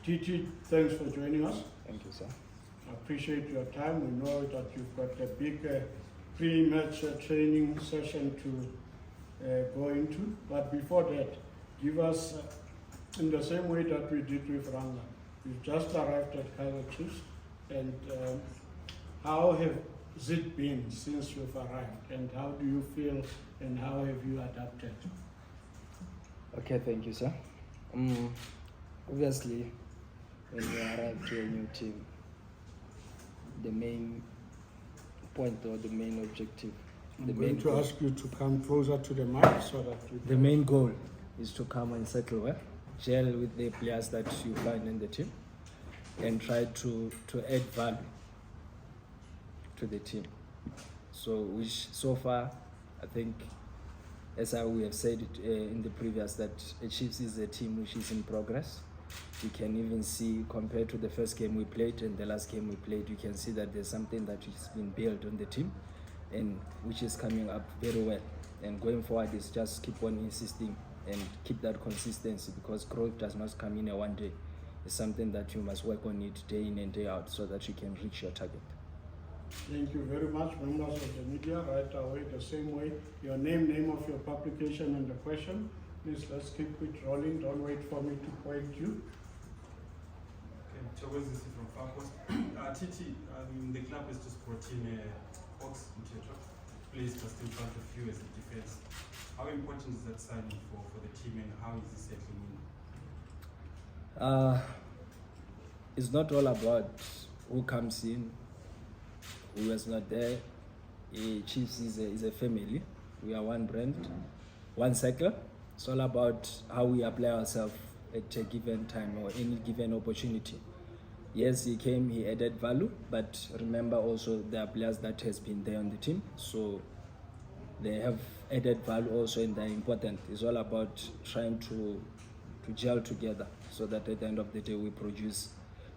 Titi, thanks for joining us. Thank you, sir. I appreciate your time. We know that you've got a big pre-match training session to go into. But before that, give us, in the same way that we did with Ranga, you've just arrived at Kaizer Chiefs, and how has it been since you've arrived, and how do you feel, and how have you adapted? Okay, thank you, sir. Obviously, when you arrive to a new team, the main point or the main objective, I'm going to ask you to come closer to the mic so that you the main goal is to come and settle well, gel with the players that you find in the team, and try to add value to the team. So, which so far, I think, as we have said it, in the previous, that Chiefs is a team which is in progress. You can even see, compared to the first game we played and the last game we played, you can see that there's something that has been built on the team, and which is coming up very well. And going forward is just keep on insisting and keep that consistency, because growth does not come in a one day. It's something that you must work on it day in and day out so that you can reach your target. Thank you very much, members of the media. Right away, the same way, your name of your publication and the question. Please, let's keep it rolling. Don't wait for me to point you. Okay, Chogozi from Far Coast. Titi, the club is just brought in Ox plays just in front of you as a defense. How important is that signing for the team, and how is it settling in? It's not all about who comes in, who was not there. Chiefs is a family. We are one brand, one cycle. It's all about how we apply ourselves at a given time or any given opportunity. Yes, he came, he added value, but remember also there are players that has been there on the team, so they have added value also, and they're important. It's all about trying to gel together so that at the end of the day we produce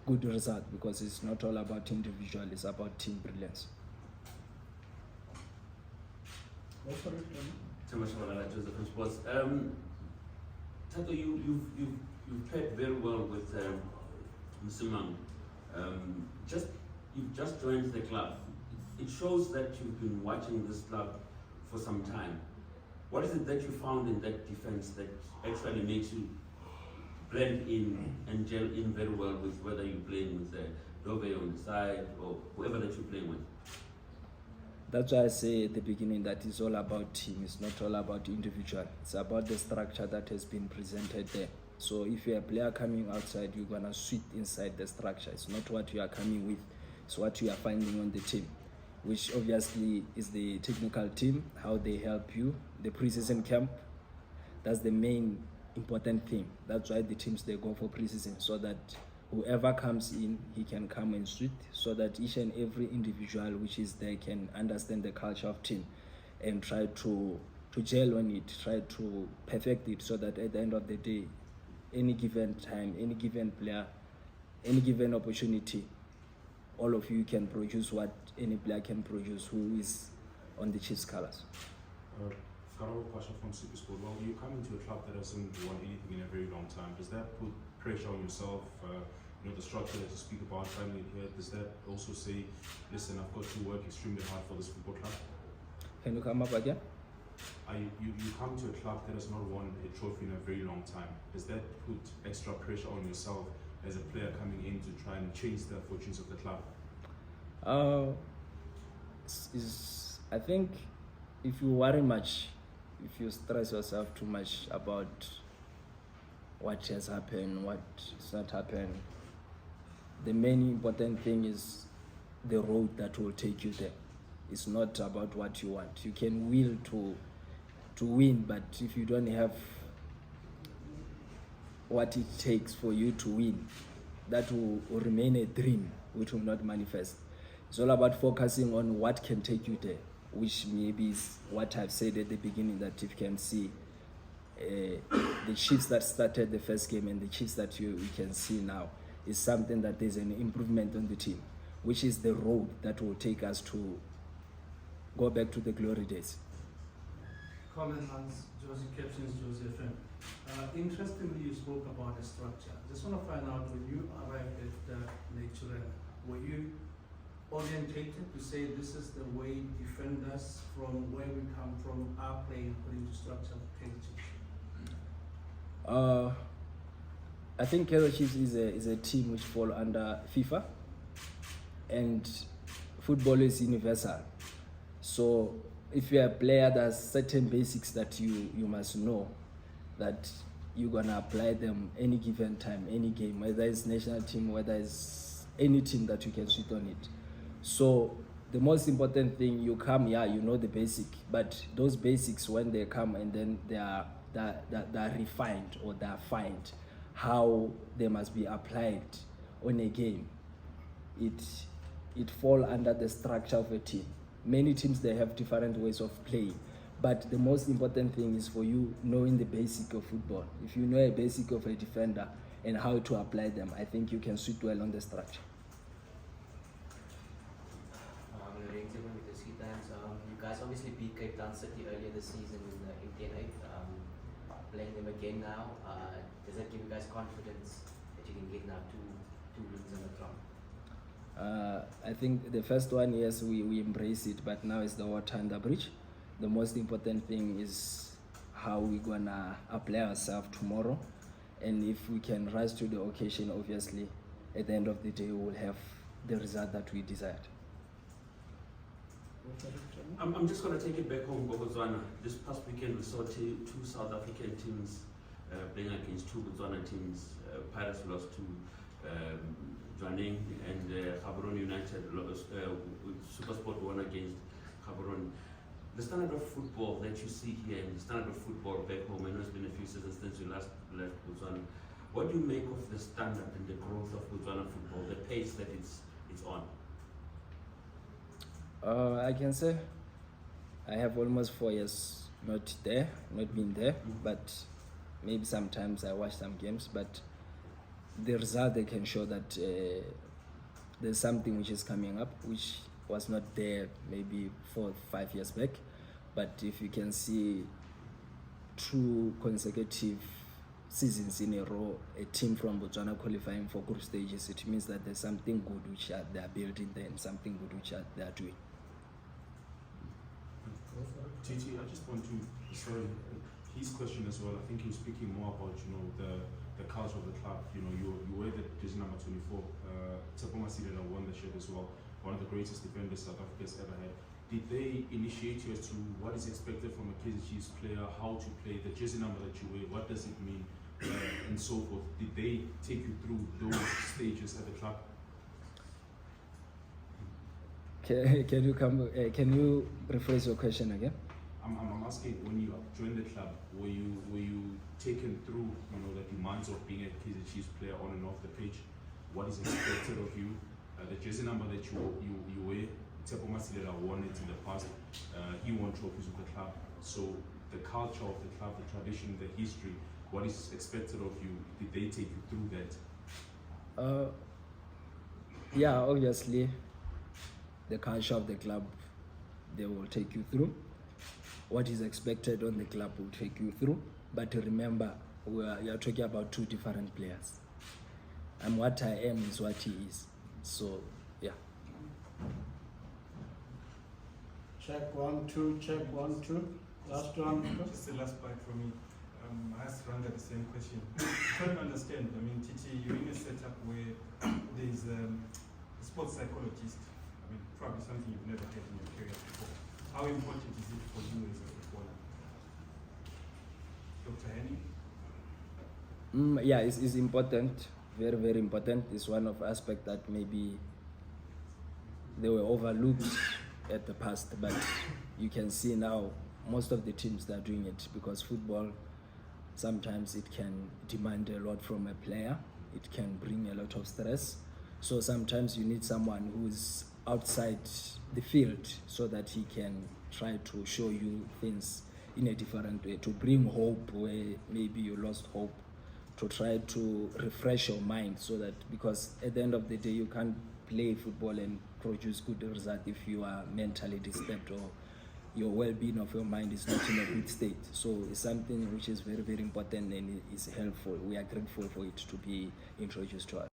good result, because it's not all about individual, it's about team brilliance. Joseph from Sports. Tato, you've paired very well with Msimang. You've just joined the club. It shows that you've been watching this club for some time. What is it that you found in that defense that actually makes you blend in and gel in very well with whether you're playing with Dove on the side or whoever that you're playing with? That's why I say at the beginning that it's all about team. It's not all about individual. It's about the structure that has been presented there. So if you're a player coming outside, you're going to suit inside the structure. It's not what you are coming with. It's what you are finding on the team, which obviously is the technical team, how they help you, the preseason camp. That's the main important thing. That's why the teams, they go for preseason, so that whoever comes in, he can come and suit, so that each and every individual which is there can understand the culture of team and try to gel on it, try to perfect it, so that at the end of the day, any given time, any given player, any given opportunity, all of you can produce what any player can produce who is on the Chiefs colors. Karabo Pasha from Supersport. Well, you come into a club that hasn't won anything in a very long time. Does that put pressure on yourself? The structure that you speak about, finally here, does that also say, listen, I've got to work extremely hard for this football club? Can you come up again? You come to a club that has not won a trophy in a very long time. Does that put extra pressure on yourself as a player coming in to try and change the fortunes of the club? I think if you worry much, if you stress yourself too much about what has happened, what has not happened, the main important thing is the road that will take you there. It's not about what you want. You can will to win, but if you don't have what it takes for you to win, that will remain a dream which will not manifest. It's all about focusing on what can take you there, which maybe is what I've said at the beginning, that if you can see the Chiefs that started the first game and the Chiefs that you can see now, is something that there's an improvement on the team, which is the road that will take us to go back to the glory days. Colin Hans, Josie Captains, Josie FM. Interestingly, you spoke about the structure. Just want to find out, when you arrived at Natural, were you orientated to say this is the way defenders from where we come from are playing according to structure of Kaizer Chiefs? I think Kaizer Chiefs is a team which fall under FIFA, and football is universal. So if you're a player, there's certain basics that you must know that you're gonna apply them any given time, any game, whether it's national team, whether it's any team that you can suit on it. So the most important thing, you come, yeah, you know the basic, but those basics, when they come and then they are refined or they are fined, how they must be applied on a game, it fall under the structure of a team. Many teams, they have different ways of playing, but the most important thing is for you knowing the basic of football. If you know a basic of a defender and how to apply them, I think you can suit well on the structure. You guys obviously beat Cape Town City earlier this season in TN8. Playing them again now, does that give you guys confidence that you can get now two wins in the drum? I think the first one, yes, we embrace it, but now it's the water under bridge. The most important thing is how we're gonna apply ourselves tomorrow, and if we can rise to the occasion, obviously, at the end of the day, we will have the result that we desired. I'm just going to take it back home, Botswana. This past weekend we saw two South African teams playing against two Botswana teams. Pirates lost to Jwaneng, and Gaborone United SuperSport won against Gaborone. The standard of football that you see here and the standard of football back home, I know it's been a few seasons since you last left Botswana. What do you make of the standard and the growth of Botswana football, the pace that it's on? I can say I have almost 4 years not been there, but maybe sometimes I watch some games, but the result, they can show that there's something which is coming up, which was not there maybe 4 or 5 years back. But if you can see 2 consecutive seasons in a row, a team from Botswana qualifying for group stages, it means that there's something good which they are building there and something good which they are doing. Titi, I just want to, sorry, his question as well. I think he was speaking more about, the culture of the club. You wear the jersey number 24. Tshepo Masilela won the shirt as well. One of the greatest defenders South Africa's ever had. Did they initiate you as to what is expected from a Kaizer Chiefs player, how to play, the jersey number that you wear, what does it mean, and so forth? Did they take you through those stages at the club? Can you rephrase your question again? I'm asking, when you joined the club, were you taken through the demands of being a Kaizer Chiefs player on and off the pitch? What is expected of you? The jersey number that you wear, Tshepo Masilela won it in the past. He won trophies with the club. So the culture of the club, the tradition, the history, what is expected of you? Did they take you through that? Yeah, obviously, the culture of the club, they will take you through. What is expected on the club will take you through. But remember, you're talking about 2 different players. And what I am is what he is. So, yeah. Check 1, 2, check 1, 2. Last one. Just the last part from me. I asked Ranga the same question. Trying to understand, Titi, you're in a setup where there's a sports psychologist. Probably something you've never had in your career before. How important is it for you as a footballer? Dr. Henning? Yeah, it's important. Very, very important. It's one of aspects that maybe they were overlooked at the past, but you can see now most of the teams that are doing it, because football, sometimes it can demand a lot from a player. It can bring a lot of stress. So sometimes you need someone who's outside the field so that he can try to show you things in a different way, to bring hope where maybe you lost hope, to try to refresh your mind, so that, because at the end of the day, you can't play football and produce good results if you are mentally disturbed or your well-being of your mind is not in a good state. So it's something which is very, very important and is helpful. We are grateful for it to be introduced to us.